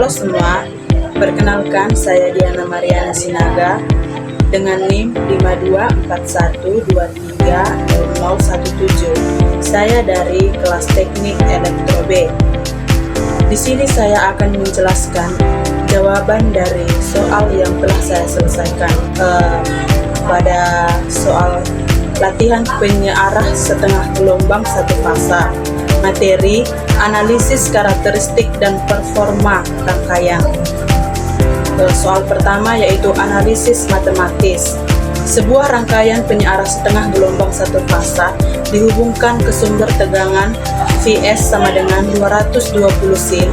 Halo semua, perkenalkan saya Diana Mariana Sinaga dengan NIM 5241230017. Saya dari kelas teknik elektro B. Di sini saya akan menjelaskan jawaban dari soal yang telah saya selesaikan pada soal latihan penyearah setengah gelombang satu fasa. Materi, analisis karakteristik dan performa rangkaian. Soal pertama yaitu analisis matematis. Sebuah rangkaian penyearah setengah gelombang satu fasa dihubungkan ke sumber tegangan Vs sama dengan 220 sin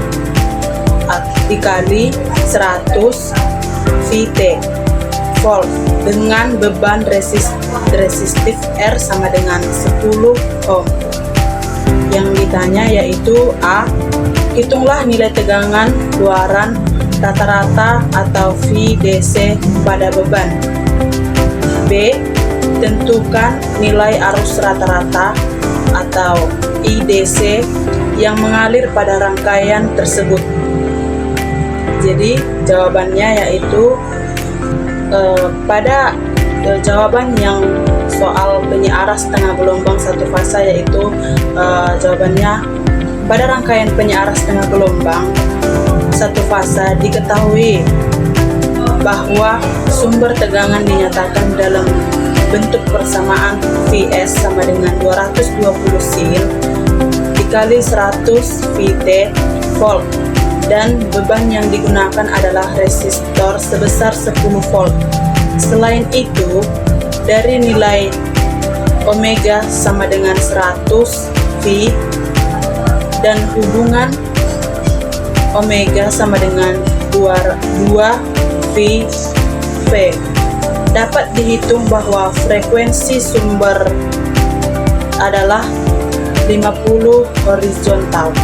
dikali 100 Vt volt dengan beban resistif R sama dengan 10 ohm. Yang ditanya yaitu A. Hitunglah nilai tegangan luaran rata-rata atau VDC pada beban. B. Tentukan nilai arus rata-rata atau IDC yang mengalir pada rangkaian tersebut. Jadi jawabannya yaitu pada jawaban yang soal penyearah setengah gelombang satu fasa yaitu jawabannya pada rangkaian penyearah setengah gelombang satu fasa diketahui bahwa sumber tegangan dinyatakan dalam bentuk persamaan Vs sama dengan 220 sin dikali 100 Vt volt dan beban yang digunakan adalah resistor sebesar 10 volt. Selain itu, dari nilai omega sama dengan 100 V dan hubungan omega sama dengan 2 V dapat dihitung bahwa frekuensi sumber adalah 50 horizontal.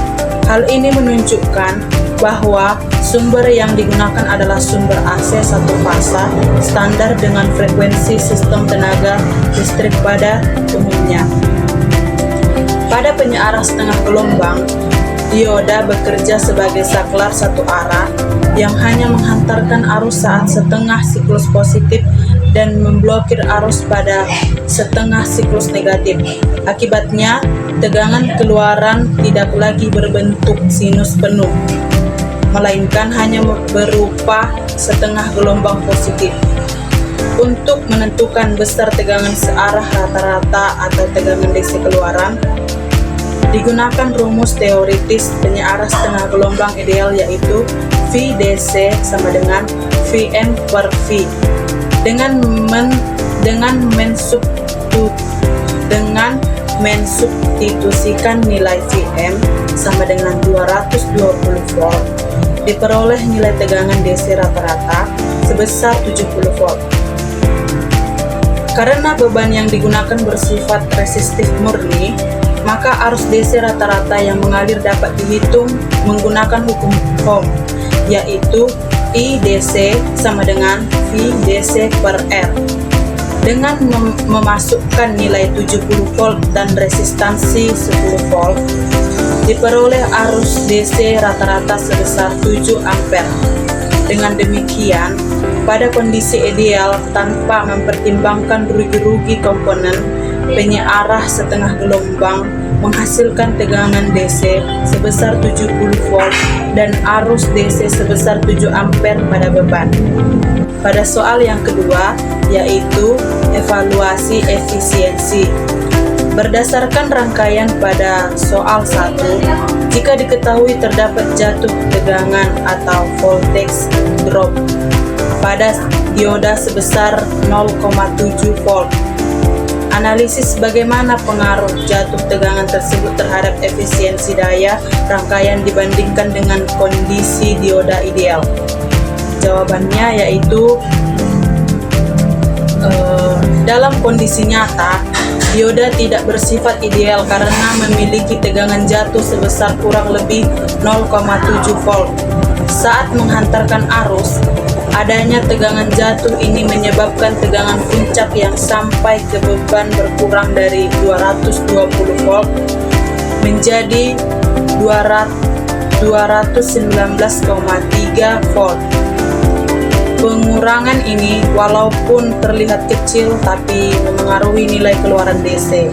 Hal ini menunjukkan bahwa sumber yang digunakan adalah sumber AC satu fasa standar dengan frekuensi sistem tenaga listrik pada umumnya. Pada penyearah setengah gelombang, dioda bekerja sebagai saklar satu arah yang hanya menghantarkan arus saat setengah siklus positif dan memblokir arus pada setengah siklus negatif. Akibatnya, tegangan keluaran tidak lagi berbentuk sinus penuh, melainkan hanya berupa setengah gelombang positif. Untuk menentukan besar tegangan searah rata-rata atau tegangan DC keluaran, digunakan rumus teoritis penyearah setengah gelombang ideal yaitu VDC sama dengan Vm per V dengan mensubstitusikan nilai Vm sama dengan 220 volt diperoleh nilai tegangan DC rata-rata sebesar 70 volt. Karena beban yang digunakan bersifat resistif murni, maka arus DC rata-rata yang mengalir dapat dihitung menggunakan hukum Ohm, yaitu IDC sama dengan VDC per R. Dengan memasukkan nilai 70 volt dan resistansi 10 volt, diperoleh arus DC rata-rata sebesar 7 ampere. Dengan demikian, pada kondisi ideal tanpa mempertimbangkan rugi-rugi komponen, penyearah setengah gelombang menghasilkan tegangan DC sebesar 70 volt dan arus DC sebesar 7 ampere pada beban. Pada soal yang kedua, yaitu evaluasi efisiensi. Berdasarkan rangkaian pada soal 1, jika diketahui terdapat jatuh tegangan atau voltage drop pada dioda sebesar 0,7 volt, analisis bagaimana pengaruh jatuh tegangan tersebut terhadap efisiensi daya rangkaian dibandingkan dengan kondisi dioda ideal. Jawabannya yaitu dalam kondisi nyata, dioda tidak bersifat ideal karena memiliki tegangan jatuh sebesar kurang lebih 0,7 volt. Saat menghantarkan arus, adanya tegangan jatuh ini menyebabkan tegangan puncak yang sampai ke beban berkurang dari 220 volt menjadi 200 219,3 volt. Pengurangan ini walaupun terlihat kecil tapi memengaruhi nilai keluaran DC.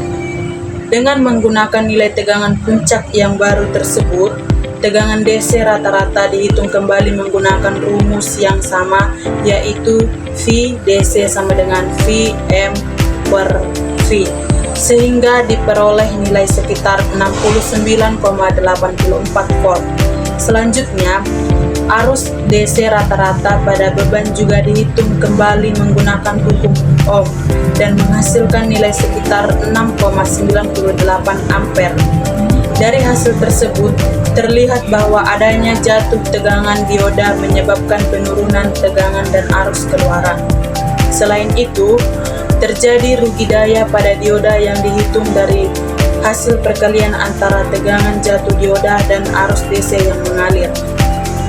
Dengan menggunakan nilai tegangan puncak yang baru tersebut, tegangan DC rata-rata dihitung kembali menggunakan rumus yang sama, yaitu V DC sama dengan Vm per V, sehingga diperoleh nilai sekitar 69,84 volt. Selanjutnya, arus DC rata-rata pada beban juga dihitung kembali menggunakan hukum Ohm dan menghasilkan nilai sekitar 6,98 ampere. Dari hasil tersebut, terlihat bahwa adanya jatuh tegangan dioda menyebabkan penurunan tegangan dan arus keluaran. Selain itu, terjadi rugi daya pada dioda yang dihitung dari hasil perkalian antara tegangan jatuh dioda dan arus DC yang mengalir.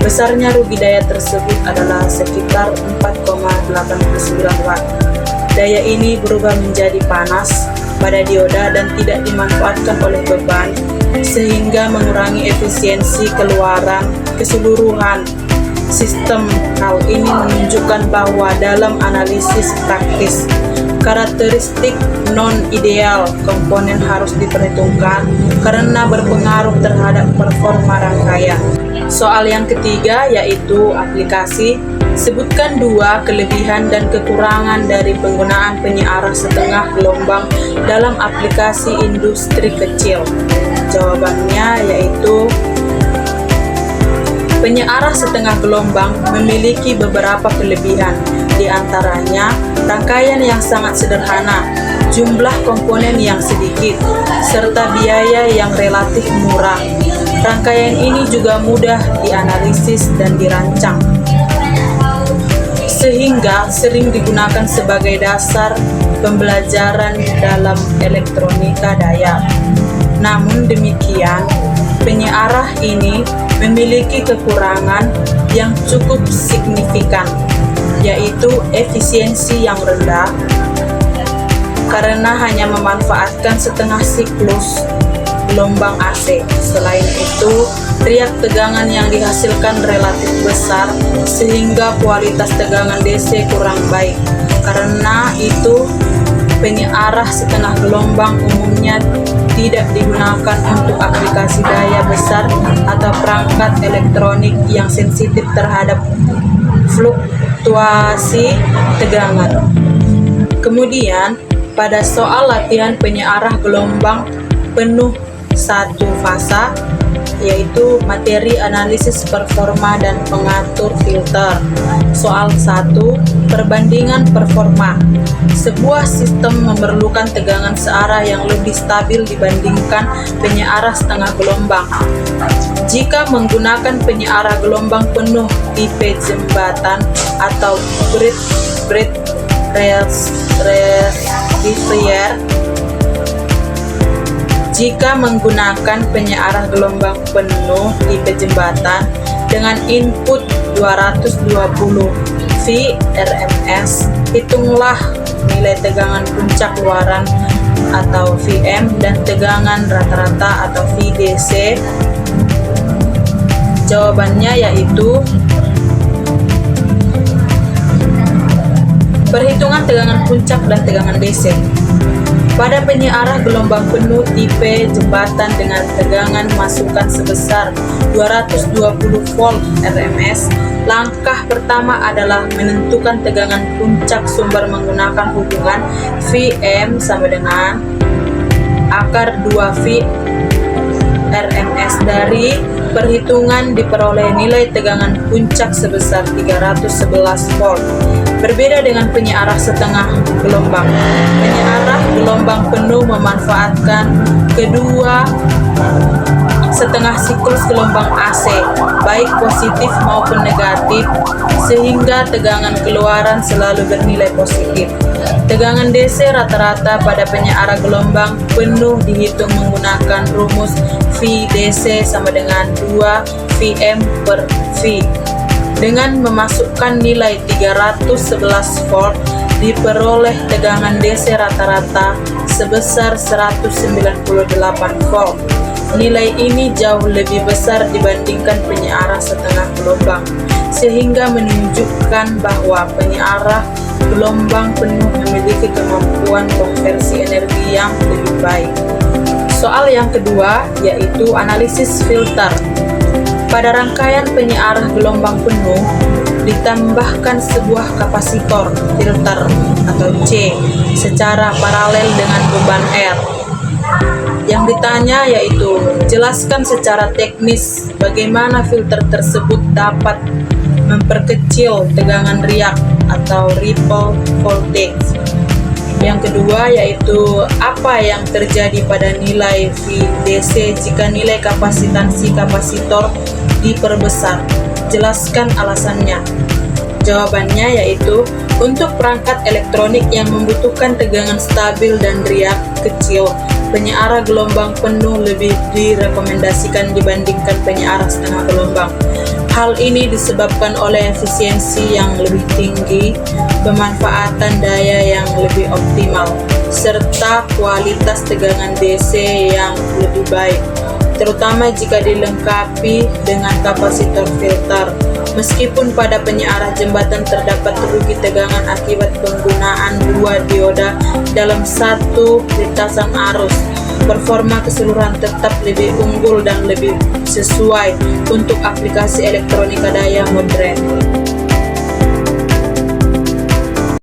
Besarnya rugi daya tersebut adalah sekitar 4,89 watt. Daya ini berubah menjadi panas pada dioda dan tidak dimanfaatkan oleh beban, sehingga mengurangi efisiensi keluaran keseluruhan sistem. Hal ini menunjukkan bahwa dalam analisis praktis, karakteristik non-ideal komponen harus diperhitungkan karena berpengaruh terhadap performa rangkaian. Soal yang ketiga yaitu aplikasi. Sebutkan 2 kelebihan dan kekurangan dari penggunaan penyiaran setengah gelombang dalam aplikasi industri kecil. Jawabannya yaitu penyiaran setengah gelombang memiliki beberapa kelebihan, di antaranya rangkaian yang sangat sederhana, jumlah komponen yang sedikit, serta biaya yang relatif murah. Rangkaian ini juga mudah dianalisis dan dirancang, sehingga sering digunakan sebagai dasar pembelajaran dalam elektronika daya. Namun demikian, penyiarah ini memiliki kekurangan yang cukup signifikan, yaitu efisiensi yang rendah karena hanya memanfaatkan setengah siklus gelombang AC. Selain itu, riak tegangan yang dihasilkan relatif besar sehingga kualitas tegangan DC kurang baik. Karena itu, penyiarah setengah gelombang umumnya tidak digunakan untuk aplikasi daya besar atau perangkat elektronik yang sensitif terhadap fluktuasi tegangan. Kemudian, pada soal latihan penyiarah gelombang penuh satu fasa, yaitu materi analisis performa dan pengatur filter. Soal 1, perbandingan performa. Sebuah sistem memerlukan tegangan searah yang lebih stabil dibandingkan penyiarah setengah gelombang. Jika menggunakan penyiarah gelombang penuh tipe jembatan atau bridge rectifier, jika menggunakan penyiarah gelombang penuh tipe jembatan dengan input 220 V RMS, hitunglah nilai tegangan puncak keluaran atau Vm dan tegangan rata-rata atau VDC. Jawabannya yaitu perhitungan tegangan puncak dan tegangan DC. Pada penyiarah gelombang penuh tipe jembatan dengan tegangan masukan sebesar 220 volt RMS, langkah pertama adalah menentukan tegangan puncak sumber menggunakan hubungan Vm sama dengan akar 2V RMS. Dari perhitungan diperoleh nilai tegangan puncak sebesar 311 volt. Berbeda dengan penyiarah setengah gelombang. Penyiarah gelombang penuh memanfaatkan kedua setengah siklus gelombang AC, baik positif maupun negatif, sehingga tegangan keluaran selalu bernilai positif. Tegangan DC rata-rata pada penyiarah gelombang penuh dihitung menggunakan rumus VDC sama dengan 2 Vm per V. Dengan memasukkan nilai 311 volt, diperoleh tegangan DC rata-rata sebesar 198 volt. Nilai ini jauh lebih besar dibandingkan penyiarah setengah gelombang, sehingga menunjukkan bahwa penyiarah gelombang penuh memiliki kemampuan konversi energi yang lebih baik. Soal yang kedua yaitu analisis filter. Pada rangkaian penyiarah gelombang penuh ditambahkan sebuah kapasitor filter atau C secara paralel dengan beban R. Yang ditanya yaitu jelaskan secara teknis bagaimana filter tersebut dapat memperkecil tegangan riak atau ripple voltage. Yang kedua yaitu apa yang terjadi pada nilai VDC jika nilai kapasitansi kapasitor diperbesar. Jelaskan alasannya. Jawabannya yaitu untuk perangkat elektronik yang membutuhkan tegangan stabil dan riak kecil, penyiarah gelombang penuh lebih direkomendasikan dibandingkan penyiarah setengah gelombang. Hal ini disebabkan oleh efisiensi yang lebih tinggi, pemanfaatan daya yang lebih optimal, serta kualitas tegangan DC yang lebih baik, terutama jika dilengkapi dengan kapasitor filter. Meskipun pada penyiarah jembatan terdapat rugi tegangan akibat penggunaan dua dioda dalam satu lintasan arus, performa keseluruhan tetap lebih unggul dan lebih sesuai untuk aplikasi elektronika daya modern.